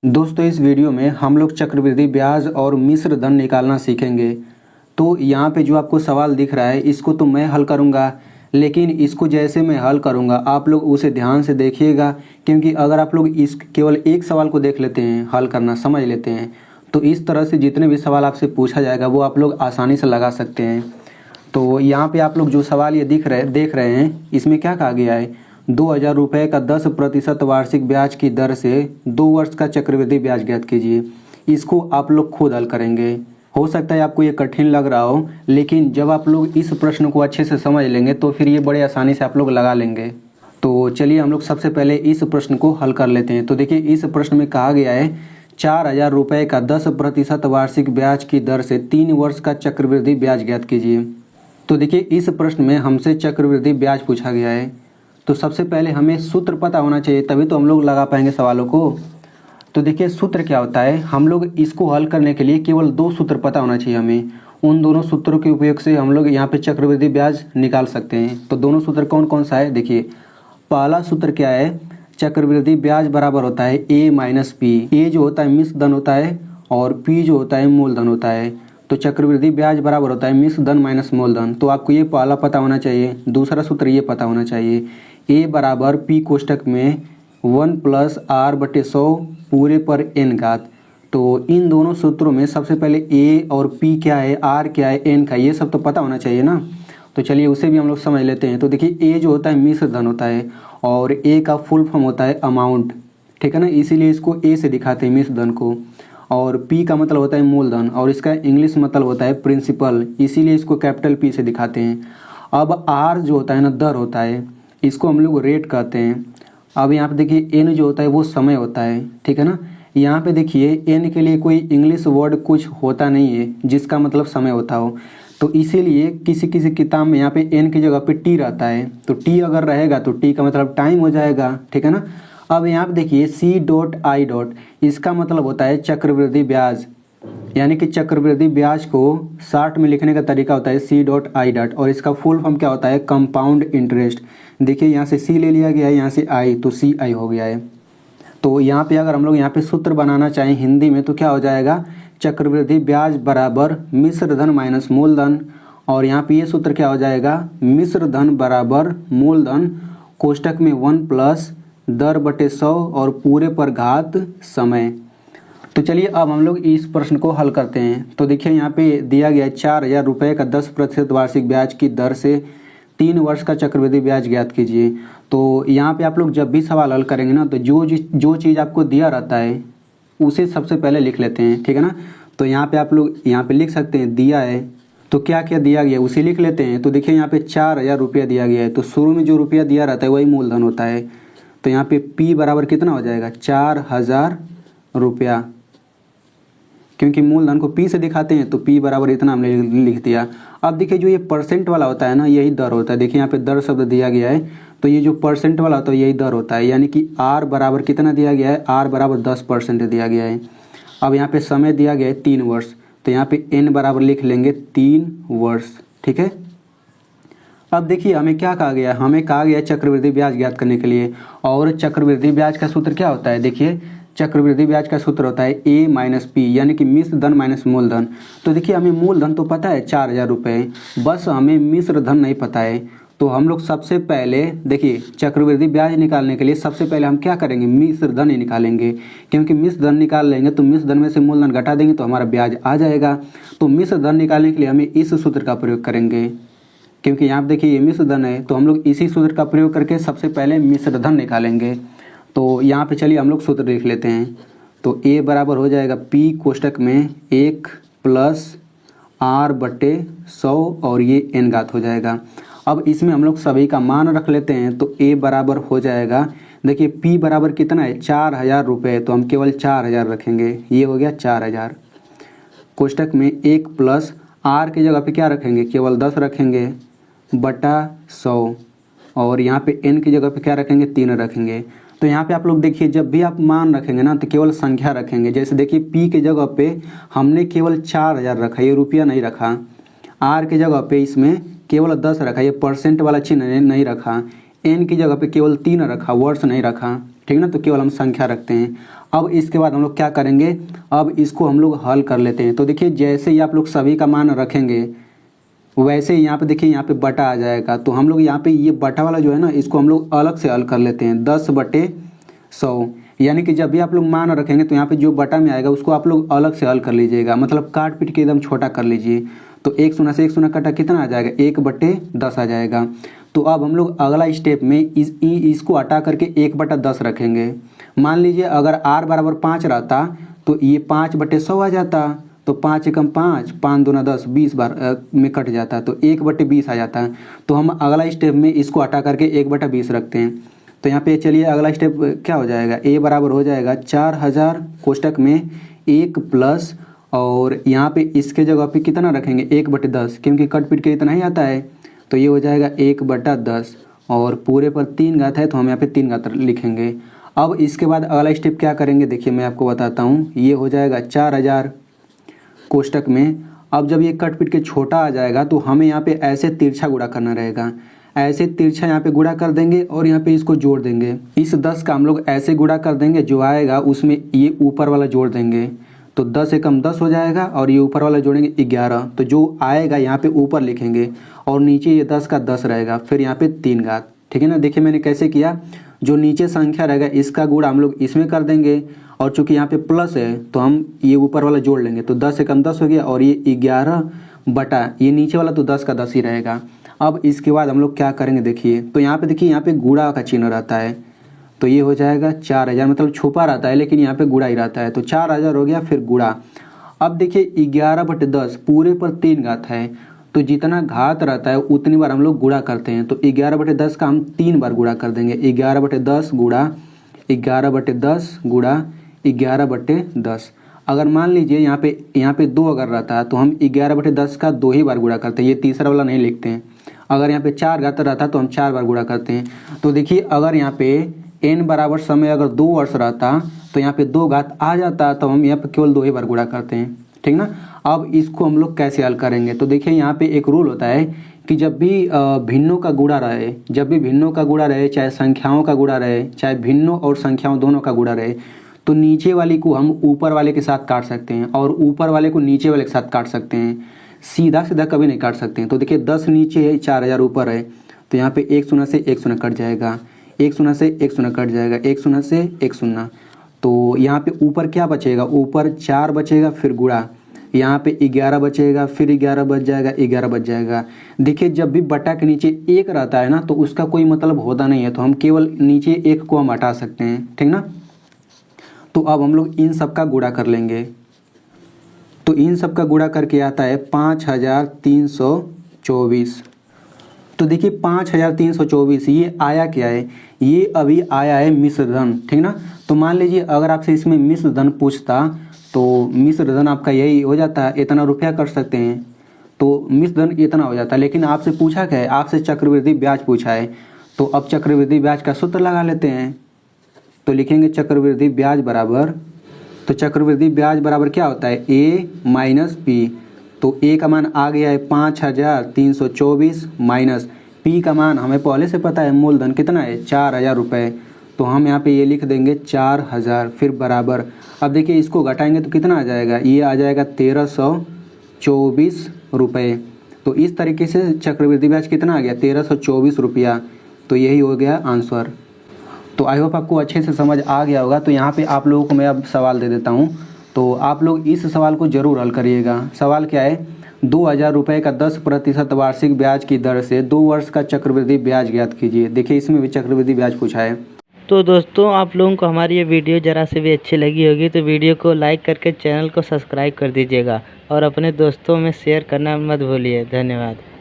दोस्तों इस वीडियो में हम लोग चक्रवृद्धि ब्याज और मिश्र धन निकालना सीखेंगे। तो यहाँ पे जो आपको सवाल दिख रहा है इसको तो मैं हल करूँगा, लेकिन इसको जैसे मैं हल करूँगा आप लोग उसे ध्यान से देखिएगा, क्योंकि अगर आप लोग इस केवल एक सवाल को देख लेते हैं, हल करना समझ लेते हैं, तो इस तरह से जितने भी सवाल आपसे पूछा जाएगा वो आप लोग आसानी से लगा सकते हैं। तो यहाँ पे आप लोग जो सवाल ये देख रहे हैं इसमें क्या कहा गया है, 2000 रुपये का 10% वार्षिक ब्याज की दर से 2 वर्ष का चक्रवृद्धि ब्याज ज्ञात कीजिए। इसको आप लोग खुद हल करेंगे। हो सकता है आपको ये कठिन लग रहा हो, लेकिन जब आप लोग इस प्रश्न को अच्छे से समझ लेंगे तो फिर ये बड़े आसानी से आप लोग लगा लेंगे। तो चलिए हम लोग सबसे पहले इस प्रश्न को हल कर लेते हैं। तो देखिए इस प्रश्न में कहा गया है 4000 रुपये का 10% वार्षिक ब्याज की दर से 3 वर्ष का चक्रवृद्धि ब्याज ज्ञात कीजिए। तो देखिए इस प्रश्न में हमसे चक्रवृद्धि ब्याज पूछा गया है, तो सबसे पहले हमें सूत्र पता होना चाहिए, तभी तो हम लोग लगा पाएंगे सवालों को। तो देखिए सूत्र क्या होता है, हम लोग इसको हल करने के लिए केवल 2 सूत्र पता होना चाहिए हमें। उन दोनों सूत्रों के उपयोग से हम लोग यहाँ पे चक्रवृद्धि ब्याज निकाल सकते हैं। तो दोनों सूत्र कौन कौन सा है, देखिए पहला सूत्र क्या है, चक्रवृद्धि ब्याज बराबर होता है ए माइनस पी। ए जो होता है मिश्र धन होता है और पी जो होता है मूलधन होता है। तो चक्रवृद्धि ब्याज बराबर होता है मिश्र धन माइनस मूलधन। तो आपको ये पहला पता होना चाहिए। दूसरा सूत्र ये पता होना चाहिए, ए बराबर पी कोष्टक में 1 प्लस आर बटे 100 पूरे पर एन घात। तो इन दोनों सूत्रों में सबसे पहले ए और पी क्या है, आर क्या है, एन का, ये सब तो पता होना चाहिए ना। तो चलिए उसे भी हम लोग समझ लेते हैं। तो देखिए ए जो होता है मिश्र धन होता है और ए का फुल फॉर्म होता है अमाउंट, ठीक है ना, इसीलिए इसको ए से दिखाते हैं मिश्र धन को। और पी का मतलब होता है मूलधन और इसका इंग्लिश मतलब होता है प्रिंसिपल, इसीलिए इसको कैपिटल पी से दिखाते हैं। अब आर जो होता है ना दर होता है, इसको हम लोग रेट कहते हैं। अब यहाँ पे देखिए एन जो होता है वो समय होता है, ठीक है ना। यहाँ पे देखिए एन के लिए कोई इंग्लिश वर्ड कुछ होता नहीं है जिसका मतलब समय होता हो, तो इसीलिए किसी किसी किताब में यहाँ पे एन की जगह पे टी रहता है। तो टी अगर रहेगा तो टी का मतलब टाइम हो जाएगा, ठीक है ना। अब यहाँ पे देखिए सी डॉट आई डॉट, इसका मतलब होता है चक्रवृद्धि ब्याज, यानी कि चक्रवृद्धि ब्याज को शॉर्ट में लिखने का तरीका होता है सी डॉट आई डॉट, और इसका फुल फॉर्म क्या होता है, कंपाउंड इंटरेस्ट। देखिए यहाँ से सी ले लिया गया है, यहाँ से आई, तो सी आई हो गया है। तो यहाँ पे अगर हम लोग यहाँ पे सूत्र बनाना चाहें हिंदी में तो क्या हो जाएगा, चक्रवृद्धि ब्याज बराबर मिश्र धन माइनस मूलधन, और यहाँ पे ये सूत्र क्या हो जाएगा, मिश्र धन बराबर मूलधन कोष्टक में 1 प्लस दर बटे 100 और पूरे पर घात समय। तो चलिए अब हम लोग इस प्रश्न को हल करते हैं। तो देखिए यहाँ पे दिया गया है 4000 रुपये का 10% वार्षिक ब्याज की दर से 3 वर्ष का चक्रवृद्धि ब्याज ज्ञात कीजिए। तो यहाँ पे आप लोग जब भी सवाल हल करेंगे ना, तो जो चीज़ आपको दिया रहता है उसे सबसे पहले लिख लेते हैं, ठीक है ना। तो यहाँ पे आप लोग यहाँ पे लिख सकते हैं दिया है, तो क्या क्या दिया गया उसे लिख लेते हैं। तो देखिए यहाँ पे 4000 रुपया दिया गया है, तो शुरू में जो रुपया दिया रहता है वही मूलधन होता है। तो यहाँ पे P बराबर कितना हो जाएगा, 4000 रुपया, क्योंकि मूलधन को P से दिखाते हैं तो P बराबर इतना हमने लिख दिया। अब देखिए जो ये परसेंट वाला होता है ना, यही दर होता है। देखिए यहाँ पे दर शब्द दिया गया है, तो ये जो परसेंट वाला होता है यही दर होता है, यानी कि R बराबर कितना दिया गया है, R बराबर 10% दिया गया है। अब यहाँ पे समय दिया गया है 3 वर्ष, तो यहाँ पे N बराबर लिख लेंगे 3 वर्ष, ठीक है। अब देखिए हमें क्या कहा गया, हमें कहा गया चक्रवृद्धि ब्याज ज्ञात करने के लिए, और चक्रवृद्धि ब्याज का सूत्र क्या होता है, देखिए चक्रवृद्धि ब्याज का सूत्र होता है ए माइनस पी, यानी कि मिश्र धन माइनस मूलधन। तो देखिए हमें मूलधन तो पता है 4000 रुपये, बस हमें मिश्र धन नहीं पता है। तो हम लोग सबसे पहले देखिए चक्रवृद्धि ब्याज निकालने के लिए सबसे पहले हम क्या करेंगे, मिश्र धन ही निकालेंगे, क्योंकि मिश्र धन निकाल लेंगे तो मिश्र धन में से मूलधन घटा देंगे तो हमारा ब्याज आ जाएगा। तो मिश्र धन निकालने के लिए हमें इस सूत्र का प्रयोग करेंगे, क्योंकि यहाँ देखिए ये मिश्र धन है, तो हम लोग इसी सूत्र का प्रयोग करके सबसे पहले मिश्र धन निकालेंगे। तो यहाँ पे चलिए हम लोग सूत्र लिख लेते हैं। तो ए बराबर हो जाएगा P कोष्टक में 1 प्लस आर बटे 100 और ये एन घात हो जाएगा। अब इसमें हम लोग सभी का मान रख लेते हैं, तो ए बराबर हो जाएगा, देखिए P बराबर कितना है, 4000 रुपये, तो हम केवल 4000 रखेंगे, ये हो गया 4000 कोष्टक में 1 प्लस आर की जगह पे क्या रखेंगे, केवल 10 रखेंगे बटा 100, और यहाँ पे एन की जगह पे क्या रखेंगे, 3 रखेंगे। तो यहाँ पे आप लोग देखिए जब भी आप मान रखेंगे ना तो केवल संख्या रखेंगे। जैसे देखिए P के जगह पे हमने केवल 4000 रखा, ये रुपया नहीं रखा। R के जगह पे इसमें केवल 10 रखा, ये परसेंट वाला चिन्ह नहीं रखा। N की जगह पे केवल 3 रखा, वर्ष नहीं रखा। ठीक है ना। तो केवल हम संख्या रखते हैं। अब इसके बाद हम लोग क्या करेंगे, अब इसको हम लोग हल कर लेते हैं। तो देखिए जैसे ही आप लोग सभी का मान रखेंगे वैसे यहाँ पे देखिए यहाँ पे बटा आ जाएगा। तो हम लोग यहाँ पे ये बटा वाला जो है ना इसको हम लोग अलग से हल कर लेते हैं। 10/100 यानी कि जब भी आप लोग मान रखेंगे तो यहाँ पे जो बटा में आएगा उसको आप लोग अलग से हल कर लीजिएगा, मतलब काट पीट के एकदम छोटा कर लीजिए। तो एक शून्य से एक शून्य कटा कितना आ जाएगा, 1/10 आ जाएगा। तो अब हम लोग अगला स्टेप में इसको हटा करके 1/10 रखेंगे। मान लीजिए अगर r बराबर 5 रहता तो ये 5/100 आ जाता। तो 5 एकम 5, 5 दूना 10, 20 बार में कट जाता है तो 1/20 आ जाता है। तो हम अगला स्टेप में इसको हटा करके 1/20 रखते हैं। तो यहाँ पे चलिए अगला स्टेप क्या हो जाएगा, a बराबर हो जाएगा 4000 कोष्टक में 1 प्लस और यहाँ पे इसके जगह पे कितना रखेंगे 1/10 क्योंकि कट पीट के इतना ही आता है। तो ये हो जाएगा 1/10 और पूरे पर 3 घात है तो हम यहाँ पे 3 घात लिखेंगे। अब इसके बाद अगला स्टेप क्या करेंगे देखिए मैं आपको बताता हूँ। ये हो जाएगा 4000 कोष्टक में। अब जब ये कट पीट के छोटा आ जाएगा तो हमें यहाँ पे ऐसे तिरछा गुणा करना रहेगा। ऐसे तिरछा यहाँ पे गुणा कर देंगे और यहाँ पे इसको जोड़ देंगे। इस 10 का हम लोग ऐसे गुणा कर देंगे, जो आएगा उसमें ये ऊपर वाला जोड़ देंगे। तो 10 एकम 10 हो जाएगा और ये ऊपर वाला जोड़ेंगे 11। तो जो आएगा यहाँ पे ऊपर लिखेंगे और नीचे ये 10 का 10 रहेगा, फिर यहाँ पे 3 घात। ठीक है ना। देखिए मैंने कैसे किया, जो नीचे संख्या रहेगा इसका गुणा हम लोग इसमें कर देंगे और चूंकि यहाँ पे प्लस है तो हम ये ऊपर वाला जोड़ लेंगे। तो 10 एकम 10 हो गया और ये 11 बटा ये नीचे वाला तो 10 का 10 ही रहेगा। अब इसके बाद हम लोग क्या करेंगे देखिए, तो यहाँ पे देखिए यहाँ पे गुणा का चिन्ह रहता है। तो ये हो जाएगा 4000, मतलब छुपा रहता है लेकिन यहाँ पे गुणा ही रहता है। तो 4000 हो गया, फिर गुणा। अब देखिए 11/10 पूरे पर 3 घात है तो जितना घात रहता है उतनी बार हम लोग गुणा करते हैं। तो 11/10 का हम 3 बार गुणा कर देंगे। 11/10 गुणा 11/10 गुणा 11/10। अगर मान लीजिए यहाँ पे 2 अगर रहता है तो हम 11/10 का 2 ही बार गुणा करते हैं, ये तीसरा वाला नहीं लिखते हैं। अगर यहाँ पे 4 घात रहता तो हम 4 बार गुणा करते हैं। तो देखिए अगर यहाँ पे n बराबर समय अगर 2 वर्ष रहता तो यहाँ पे 2 घात आ जाता, तो हम यहाँ पे केवल 2 ही बार गुणा करते हैं। ठीक ना। अब इसको हम लोग कैसे हल करेंगे, तो देखिए यहाँ पे एक रूल होता है कि जब भी भिन्नों का गुणा रहे, चाहे संख्याओं का गुणा रहे, चाहे भिन्नों और संख्याओं दोनों का गुणा रहे, तो नीचे वाली को हम ऊपर वाले के साथ काट सकते हैं और ऊपर वाले को नीचे वाले के साथ काट सकते हैं। सीधा सीधा कभी नहीं काट सकते हैं। तो देखिए 10 नीचे है, 4000 ऊपर है, तो यहाँ पे 1 शून्य से 1 शून्य कट जाएगा, 1 शून्य से 1 शून्य कट जाएगा, 1 शून्य से 1 शून्य। तो यहाँ पे ऊपर क्या बचेगा, ऊपर 4 बचेगा, फिर गुणा, यहाँ पे 11 बचेगा, फिर 11 बच जाएगा, 11 बच जाएगा। देखिए जब भी बटा के नीचे 1 रहता है ना तो उसका कोई मतलब होता नहीं है, तो हम केवल नीचे 1 को हम हटा सकते हैं। ठीक ना। तो अब हम लोग इन सब का गुणा कर लेंगे। तो इन सब का गुणा करके आता है 5324। तो देखिए 5324 ये आया क्या है, ये अभी आया है मिश्र धन। ठीक ना। तो मान लीजिए अगर आपसे इसमें मिश्र धन पूछता तो मिश्र धन आपका यही हो जाता है, इतना रुपया कर सकते हैं तो मिश्र धन इतना हो जाता है। लेकिन आपसे पूछा क्या है, आपसे चक्रवृद्धि ब्याज पूछा है। तो अब चक्रवृद्धि ब्याज का सूत्र लगा लेते हैं। तो लिखेंगे चक्रवृद्धि ब्याज बराबर, तो चक्रवृद्धि ब्याज बराबर क्या होता है, a माइनस पी। तो a का मान आ गया है 5324 माइनस p का मान हमें पहले से पता है, मूलधन कितना है 4000 रुपये। तो हम यहाँ पे ये लिख देंगे 4000, फिर बराबर। अब देखिए इसको घटाएंगे तो कितना आ जाएगा, ये आ जाएगा 1324 रुपये। तो इस तरीके से चक्रवृद्धि ब्याज कितना आ गया 1324 रुपया। तो यही हो गया आंसर। तो आई होप आपको अच्छे से समझ आ गया होगा। तो यहाँ पे आप लोगों को मैं अब सवाल दे देता हूँ, तो आप लोग इस सवाल को ज़रूर हल करिएगा। सवाल क्या है, 2000 रुपये का 10% वार्षिक ब्याज की दर से 2 वर्ष का चक्रवृद्धि ब्याज ज्ञात कीजिए। देखिए इसमें भी चक्रवृद्धि ब्याज पूछा है। तो दोस्तों आप लोगों को हमारी ये वीडियो ज़रा से भी अच्छी लगी होगी तो वीडियो को लाइक करके चैनल को सब्सक्राइब कर दीजिएगा और अपने दोस्तों में शेयर करना मत भूलिए। धन्यवाद।